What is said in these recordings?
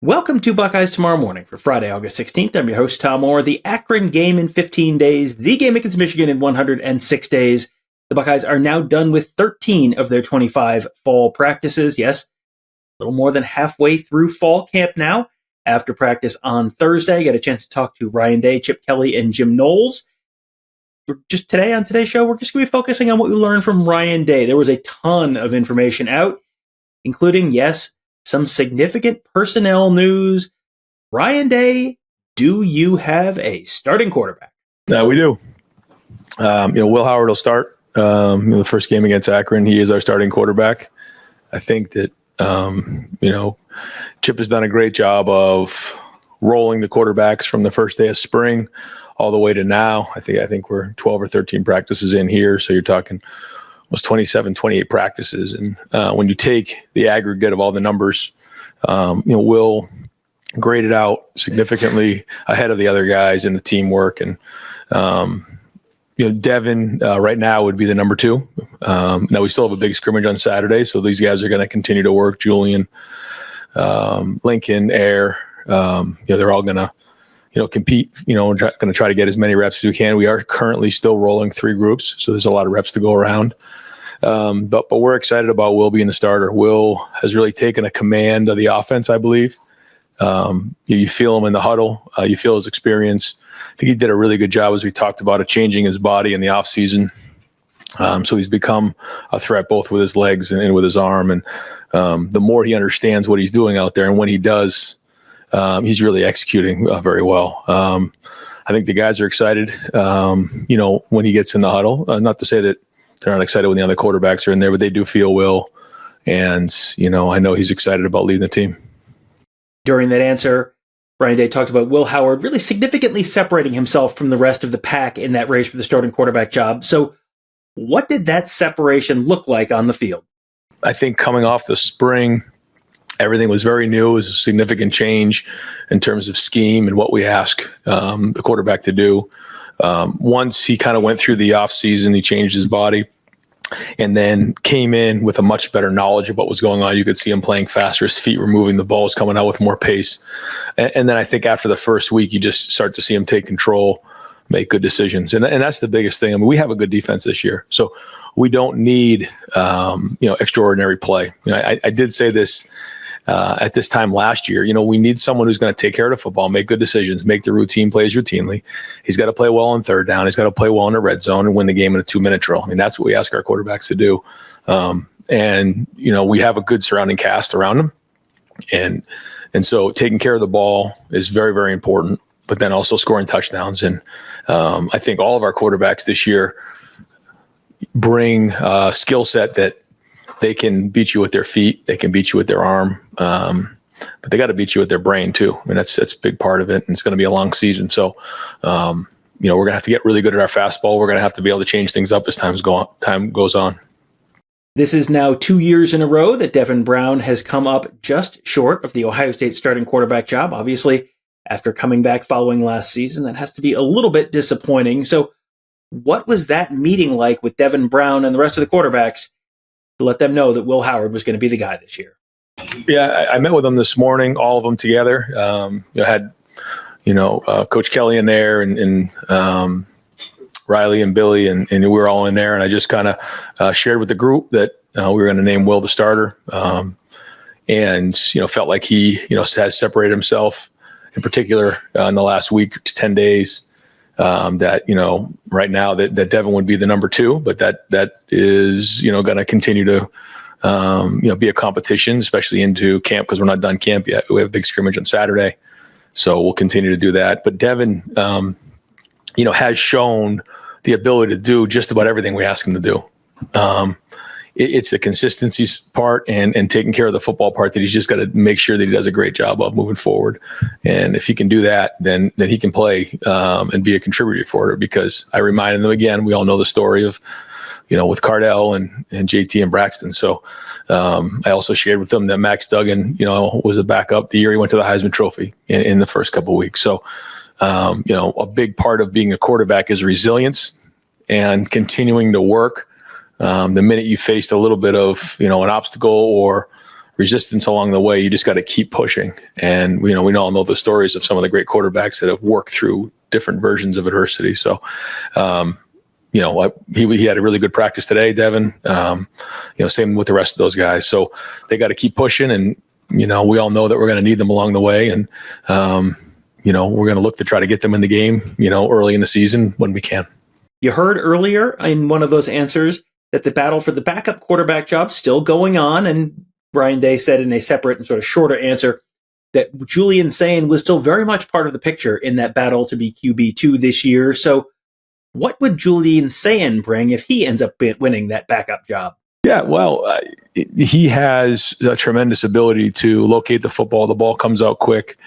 Welcome to Buckeyes Tomorrow Morning for Friday, August 16th. I'm your host, Tom Orr. The Akron game in 15 days, the game against Michigan in 106 days. The Buckeyes are now done with 13 of their 25 fall practices. Yes, a little more than halfway through fall camp now. After practice on Thursday, I got a chance to talk to Ryan Day, Chip Kelly, and Jim Knowles. Just today on today's show, we're just going to be focusing on what we learned from Ryan Day. There was a ton of information out, including, yes, some significant personnel news. Ryan Day, do you have a starting quarterback? No, we do. Will Howard will start the first game against Akron. He is our starting quarterback. I think that, Chip has done a great job of rolling the quarterbacks from the first day of spring all the way to now. I think we're 12 or 13 practices in here. So you're talking almost 27, 28 practices. And when you take the aggregate of all the numbers, Will graded out significantly ahead of the other guys in the teamwork. And, Devin right now would be the number two. Now we still have a big scrimmage on Saturday. So these guys are going to continue to work. Julian, Lincoln, Air, they're all going to, compete, going to try to get as many reps as we can. We are currently still rolling 3 groups. So there's a lot of reps to go around. But we're excited about Will being the starter. Will has really taken a command of the offense, I believe. You feel him in the huddle. You feel his experience. I think he did a really good job, as we talked about, of changing his body in the offseason. So he's become a threat both with his legs and with his arm. And the more he understands what he's doing out there, and when he does, he's really executing very well. I think the guys are excited, when he gets in the huddle. Not to say that they're not excited when the other quarterbacks are in there, but they do feel Will. And, I know he's excited about leading the team. During that answer, Ryan Day talked about Will Howard really significantly separating himself from the rest of the pack in that race for the starting quarterback job. So what did that separation look like on the field? I think coming off the spring, everything was very new. It was a significant change in terms of scheme and what we ask the quarterback to do. Once he kind of went through the offseason, he changed his body and then came in with a much better knowledge of what was going on. You could see him playing faster, his feet were moving, the ball was coming out with more pace. And then I think after the first week, you just start to see him take control, make good decisions. And that's the biggest thing. I mean, we have a good defense this year, so we don't need, extraordinary play. I did say this at this time last year. We need someone who's going to take care of the football, make good decisions, make the routine plays routinely. He's got to play well on third down. He's got to play well in the red zone and win the game in a 2-minute drill. I mean, that's what we ask our quarterbacks to do. We have a good surrounding cast around him. And so taking care of the ball is very, very important, but then also scoring touchdowns. And I think all of our quarterbacks this year bring a skill set that they can beat you with their feet. They can beat you with their arm. But they got to beat you with their brain too. I mean, that's a big part of it. And it's going to be a long season. So, we're going to have to get really good at our fastball. We're going to have to be able to change things up as time goes on. This is now 2 years in a row that Devin Brown has come up just short of the Ohio State starting quarterback job. Obviously, after coming back following last season, that has to be a little bit disappointing. So what was that meeting like with Devin Brown and the rest of the quarterbacks to let them know that Will Howard was going to be the guy this year? Yeah, I met with them this morning, all of them together. Had Coach Kelly in there and Riley and Billy, and we were all in there. And I just kind of shared with the group that we were going to name Will the starter, and felt like he has separated himself, in particular in the last week to 10 days. That right now that Devin would be the number 2, but that is going to continue to be a competition, especially into camp, because we're not done camp yet. We have a big scrimmage on Saturday, so we'll continue to do that. But Devin, has shown the ability to do just about everything we ask him to do. It's the consistency part and taking care of the football part that he's just got to make sure that he does a great job of moving forward. And if he can do that, then he can play and be a contributor for it. Because I reminded them again, we all know the story of, with Cardell and JT and Braxton. So I also shared with them that Max Duggan, was a backup the year he went to the Heisman Trophy in the first couple of weeks. So, a big part of being a quarterback is resilience and continuing to work. The minute you faced a little bit of, an obstacle or resistance along the way. You just got to keep pushing. And, we all know the stories of some of the great quarterbacks that have worked through different versions of adversity. So, he had a really good practice today, Devin. Same with the rest of those guys. So they got to keep pushing, and, we all know that we're going to need them along the way. And, we're going to look to try to get them in the game, early in the season when we can. You heard earlier in one of those answers that the battle for the backup quarterback job still going on. And Brian Day said in a separate and sort of shorter answer that Julian Sayin was still very much part of the picture in that battle to be QB2 this year. So what would Julian Sayin bring if he ends up winning that backup job? Yeah, well, he has a tremendous ability to locate the football. The ball comes out quick.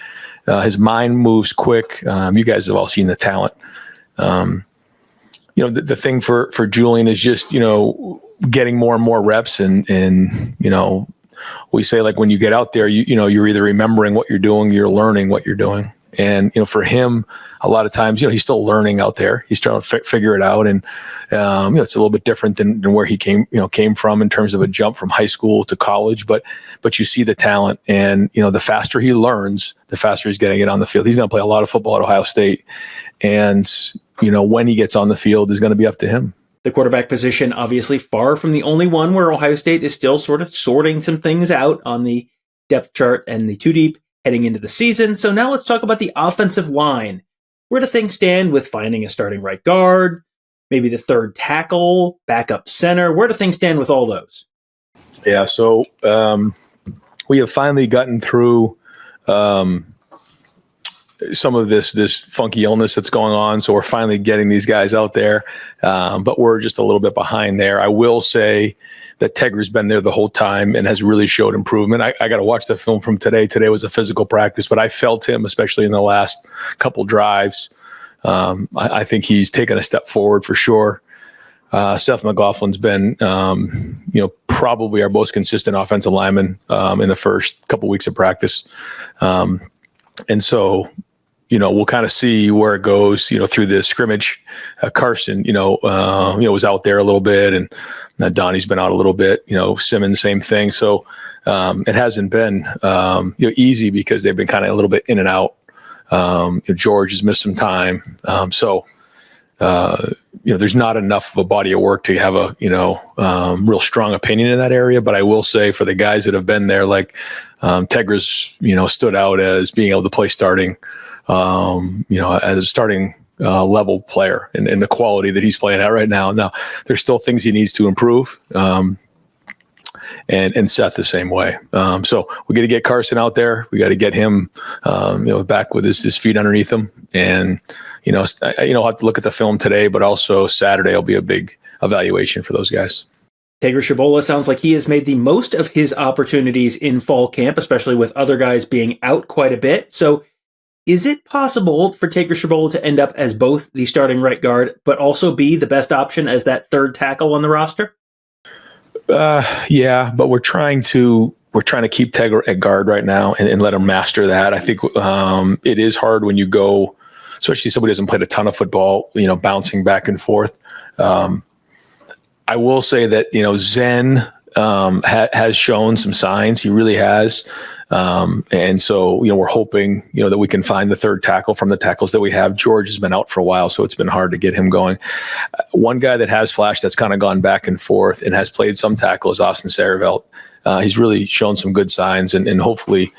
His mind moves quick. You guys have all seen the talent. The thing for Julian is just, getting more and more reps. And we say, like, when you get out there, you're either remembering what you're doing, you're learning what you're doing. And, for him, a lot of times, he's still learning out there. He's trying to figure it out. And, it's a little bit different than where he came from in terms of a jump from high school to college. But you see the talent, and, the faster he learns, the faster he's getting it on the field. He's going to play a lot of football at Ohio State. And, when he gets on the field is going to be up to him. The quarterback position, obviously far from the only one where Ohio State is still sort of sorting some things out on the depth chart and the two deep heading into the season. So now let's talk about the offensive line. Where do things stand with finding a starting right guard, maybe the third tackle, backup center? Where do things stand with all those? Yeah, so we have finally gotten through some of this funky illness that's going on. So we're finally getting these guys out there, but we're just a little bit behind there. I will say that Tegra's been there the whole time and has really showed improvement. I got to watch the film from today. Today was a physical practice, but I felt him, especially in the last couple drives. I think he's taken a step forward for sure. Seth McLaughlin's been, probably our most consistent offensive lineman in the first couple weeks of practice. And so, we'll kind of see where it goes, through the scrimmage. Carson, was out there a little bit, and Donnie's been out a little bit, Simmons, same thing. So it hasn't been, easy because they've been kind of a little bit in and out. George has missed some time. There's not enough of a body of work to have a, real strong opinion in that area. But I will say for the guys that have been there, like Tegra's, stood out as being able to play starting, as a starting level player and the quality that he's playing at right now. Now, there's still things he needs to improve. And Seth the same way. So we got to get Carson out there. We got to get him, back with his feet underneath him. And, I'll have to look at the film today, but also Saturday will be a big evaluation for those guys. Tegra Shabola sounds like he has made the most of his opportunities in fall camp, especially with other guys being out quite a bit. So is it possible for Tegra Shabola to end up as both the starting right guard, but also be the best option as that third tackle on the roster? Yeah, but we're trying to keep Tegra at guard right now and let him master that. I think it is hard when you go, especially somebody who hasn't played a ton of football, bouncing back and forth. I will say that, Zen has shown some signs. He really has. And so, we're hoping, that we can find the third tackle from the tackles that we have. George has been out for a while, so it's been hard to get him going. One guy that has flashed that's kind of gone back and forth and has played some tackle is Austin Sarevelt. He's really shown some good signs, and hopefully,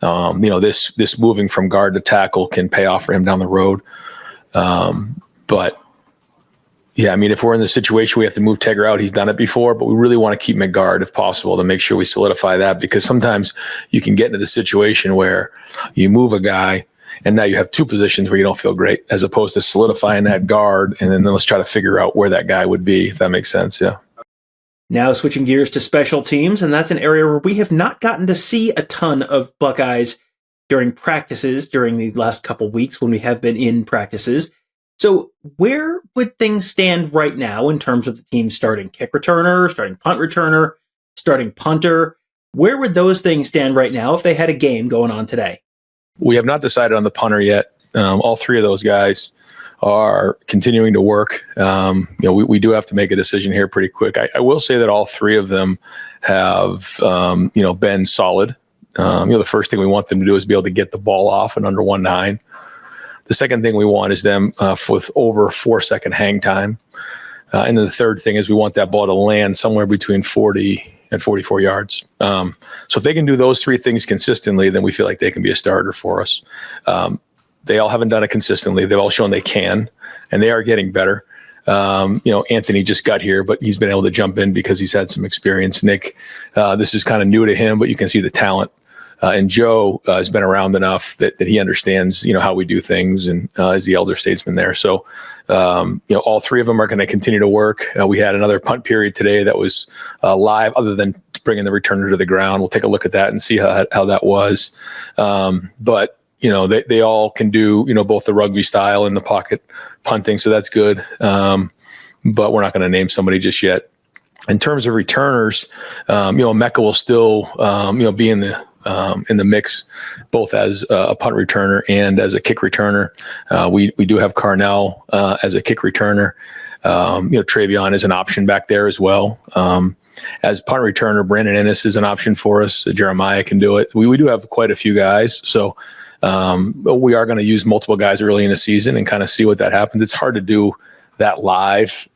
this moving from guard to tackle can pay off for him down the road. But yeah, if we're in the situation we have to move Tegra out, he's done it before, but we really want to keep him at guard if possible to make sure we solidify that, because sometimes you can get into the situation where you move a guy and now you have two positions where you don't feel great, as opposed to solidifying that guard and then let's try to figure out where that guy would be, if that makes sense. Yeah. Now switching gears to special teams, and that's an area where we have not gotten to see a ton of Buckeyes during practices during the last couple weeks when we have been in practices. So where would things stand right now in terms of the team starting kick returner, starting punt returner, starting punter? Where would those things stand right now if they had a game going on today? We have not decided on the punter yet. All three of those guys are continuing to work. We do have to make a decision here pretty quick. I will say that all three of them have, been solid. The first thing we want them to do is be able to get the ball off in under 1.9. The second thing we want is them with over 4-second hang time. And then the third thing is we want that ball to land somewhere between 40 and 44 yards. So if they can do those three things consistently, then we feel like they can be a starter for us. They all haven't done it consistently. They've all shown they can, and they are getting better. Anthony just got here, but he's been able to jump in because he's had some experience. Nick, this is kind of new to him, but you can see the talent. And Joe has been around enough that he understands, how we do things, and is the elder statesman there. So, all three of them are going to continue to work. We had another punt period today that was live, other than bringing the returner to the ground. We'll take a look at that and see how that was. But they all can do, both the rugby style and the pocket punting. So that's good. But we're not going to name somebody just yet. In terms of returners, Mecca will still, be in the mix, both as a punt returner and as a kick returner. We do have Carnell as a kick returner. Travion is an option back there as well. As punt returner, Brandon Ennis is an option for us. Jeremiah can do it. We do have quite a few guys. So we are going to use multiple guys early in the season and kind of see what that happens. It's hard to do that live,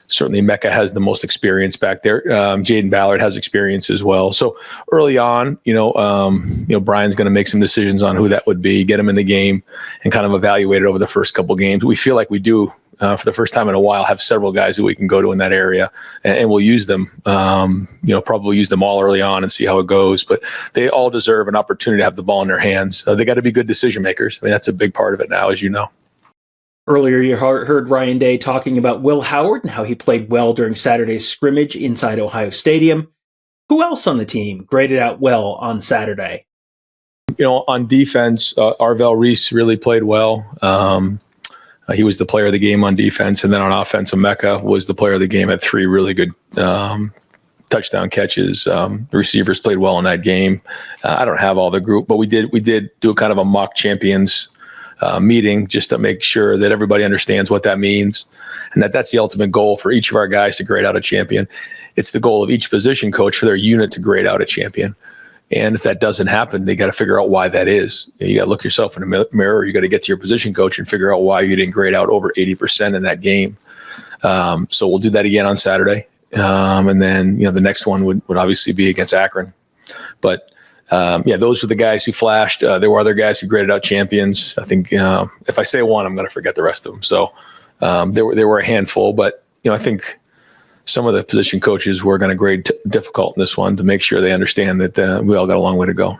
Certainly Mecca has the most experience back there. Jaden Ballard has experience as well. So early on, Brian's going to make some decisions on who that would be, get him in the game, and kind of evaluate it over the first couple games. We feel like we do, for the first time in a while, have several guys that we can go to in that area, and we'll use them, probably use them all early on and see how it goes. But they all deserve an opportunity to have the ball in their hands. They got to be good decision makers. I mean, that's a big part of it now, as you know. Earlier, you heard Ryan Day talking about Will Howard and how he played well during Saturday's scrimmage inside Ohio Stadium. Who else on the team graded out well on Saturday? On defense, Arvell Reese really played well. He was the player of the game on defense. And then on offense, Mecca was the player of the game, had 3 really good touchdown catches. The receivers played well in that game. I don't have all the group, but we did do a kind of a mock champions meeting just to make sure that everybody understands what that means, and that's the ultimate goal for each of our guys to grade out a champion. It's the goal of each position coach for their unit to grade out a champion. And if that doesn't happen, they got to figure out why that is. You got to look yourself in the mirror. You got to get to your position coach and figure out why you didn't grade out over 80% in that game. So we'll do that again on Saturday. And then, the next one would obviously be against Akron. But those were the guys who flashed. There were other guys who graded out champions. I think if I say one, I'm going to forget the rest of them. So there were a handful, but I think some of the position coaches were going to grade difficult in this one to make sure they understand that we all got a long way to go.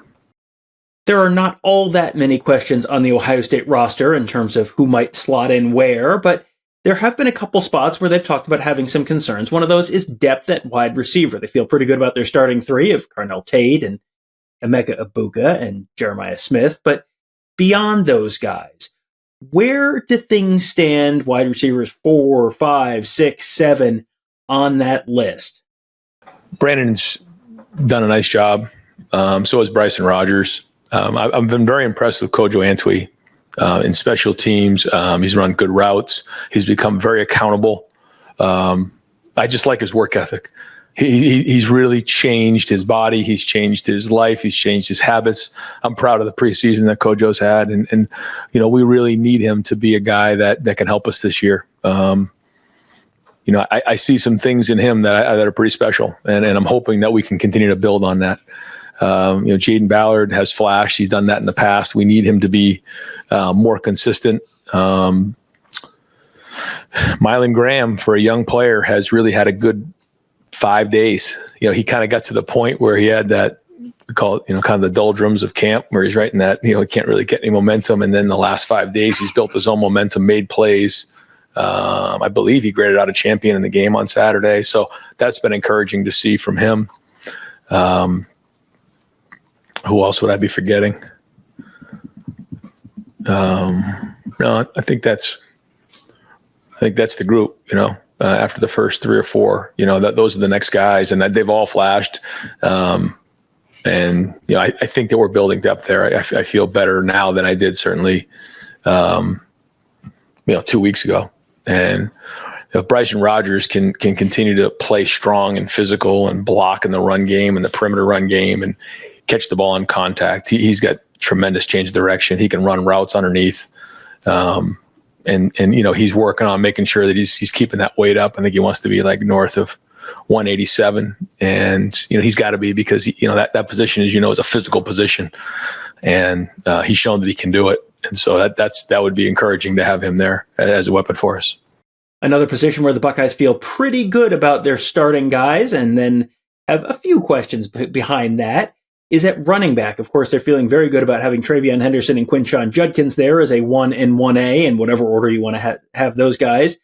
There are not all that many questions on the Ohio State roster in terms of who might slot in where, but there have been a couple spots where they've talked about having some concerns. One of those is depth at wide receiver. They feel pretty good about their starting 3 of Carnell Tate and Emeka Abuka and Jeremiah Smith. But beyond those guys, where do things stand wide receivers 4, 5, 6, 7 on that list? Brandon's Done a nice job. So has Bryson Rogers. I've been very impressed with Kojo Antwi in special teams. He's run good routes. He's become very accountable. I just like his work ethic. He's really changed his body. He's changed his life. He's changed his habits. I'm proud of the preseason that Kojo's had. And we really need him to be a guy that can help us this year. I see some things in him that are pretty special, and I'm hoping that we can continue to build on that. Jaden Ballard has flashed. He's done that in the past. We need him to be more consistent. Mylan Graham, for a young player, has really had a good 5 days. He kind of got to the point where he had that, we call it, kind of the doldrums of camp, where he's right in that, he can't really get any momentum. And then the last 5 days, he's built his own momentum, made plays. I believe he graded out a champion in the game on Saturday. So that's been encouraging to see from him. Who else would I be forgetting? No, I think that's the group, after the first 3 or 4, those are the next guys, and that they've all flashed. I think that we're building depth there. I feel better now than I did certainly, 2 weeks ago. And if Bryson Rodgers can continue to play strong and physical and block in the run game and the perimeter run game and catch the ball in contact, he's got tremendous change of direction. He can run routes underneath. And he's working on making sure that he's keeping that weight up. I think he wants to be like north of 187. And, he's got to be, because, that position, as is a physical position. And he's shown that he can do it. And so that would be encouraging to have him there as a weapon for us. Another position where the Buckeyes feel pretty good about their starting guys and then have a few questions behind that is at running back. Of course, they're feeling very good about having Travion Henderson and Quinshon Judkins there as a 1 and 1A in whatever order you want to have those guys.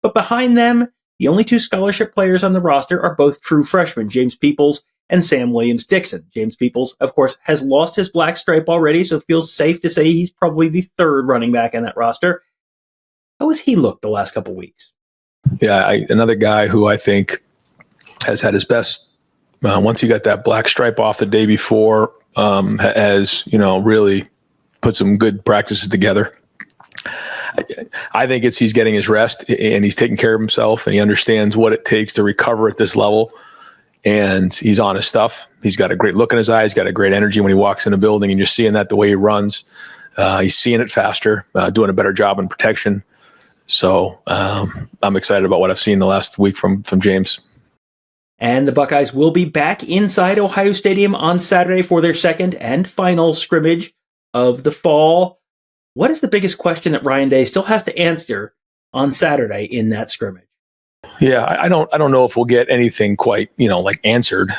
But behind them, the only two scholarship players on the roster are both true freshmen, James Peoples and Sam Williams-Dixon. James Peoples, of course, has lost his black stripe already, so it feels safe to say he's probably the third running back in that roster. How has he looked the last couple weeks? Yeah, another guy who I think has had his best once he got that black stripe off the day before, has really put some good practices together. I think he's getting his rest and he's taking care of himself and he understands what it takes to recover at this level. And he's on his stuff. He's got a great look in his eyes. He's got a great energy when he walks in a building, and you're seeing that the way he runs. He's seeing it faster, doing a better job in protection. So I'm excited about what I've seen the last week from James. And the Buckeyes will be back inside Ohio Stadium on Saturday for their second and final scrimmage of the fall. What is the biggest question that Ryan Day still has to answer on Saturday in that scrimmage? Yeah, I don't know if we'll get anything quite, answered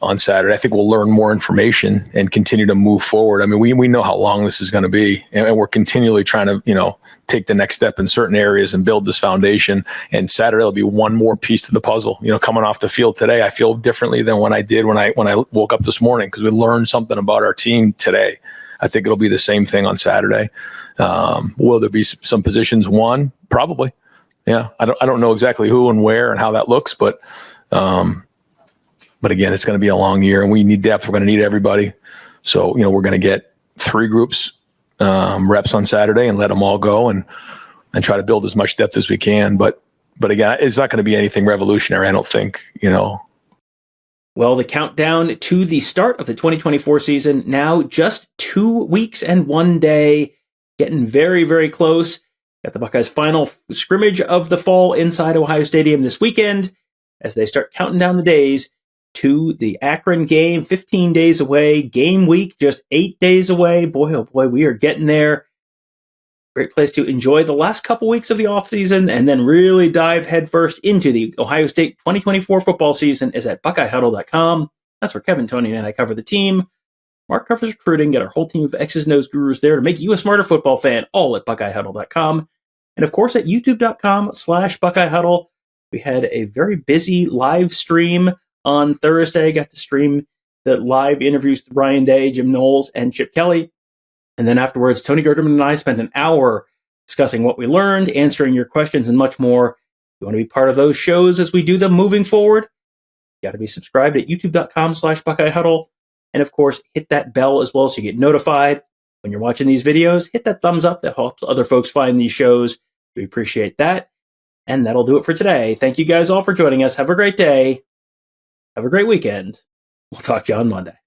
on Saturday. I think we'll learn more information and continue to move forward. I mean, we know how long this is going to be, and we're continually trying to, take the next step in certain areas and build this foundation. And Saturday will be one more piece to the puzzle. Coming off the field today, I feel differently than when I did when I woke up this morning, because we learned something about our team today. I think it'll be the same thing on Saturday. Will there be some positions won? Probably. Yeah, I don't know exactly who and where and how that looks, but again, it's going to be a long year, and we need depth. We're going to need everybody. So we're going to get 3 groups reps on Saturday and let them all go and try to build as much depth as we can. But again, it's not going to be anything revolutionary, I don't think. Well, the countdown to the start of the 2024 season now just 2 weeks and 1 day, getting very, very close. Got the Buckeyes' final scrimmage of the fall inside Ohio Stadium this weekend as they start counting down the days to the Akron game, 15 days away. Game week, just 8 days away. Boy, oh boy, we are getting there. Great place to enjoy the last couple weeks of the offseason and then really dive headfirst into the Ohio State 2024 football season is at BuckeyeHuddle.com. That's where Kevin, Tony, and I cover the team. Mark covers recruiting, get our whole team of X's and O's gurus there to make you a smarter football fan, all at BuckeyeHuddle.com. And of course at YouTube.com/BuckeyeHuddle. We had a very busy live stream on Thursday. Got to stream the live interviews with Ryan Day, Jim Knowles, and Chip Kelly. And then afterwards, Tony Gerderman and I spent an hour discussing what we learned, answering your questions, and much more. If you want to be part of those shows as we do them moving forward, you got to be subscribed at YouTube.com/BuckeyeHuddle. And of course, hit that bell as well so you get notified when you're watching these videos. Hit that thumbs up. That helps other folks find these shows. We appreciate that. And that'll do it for today. Thank you guys all for joining us. Have a great day. Have a great weekend. We'll talk to you on Monday.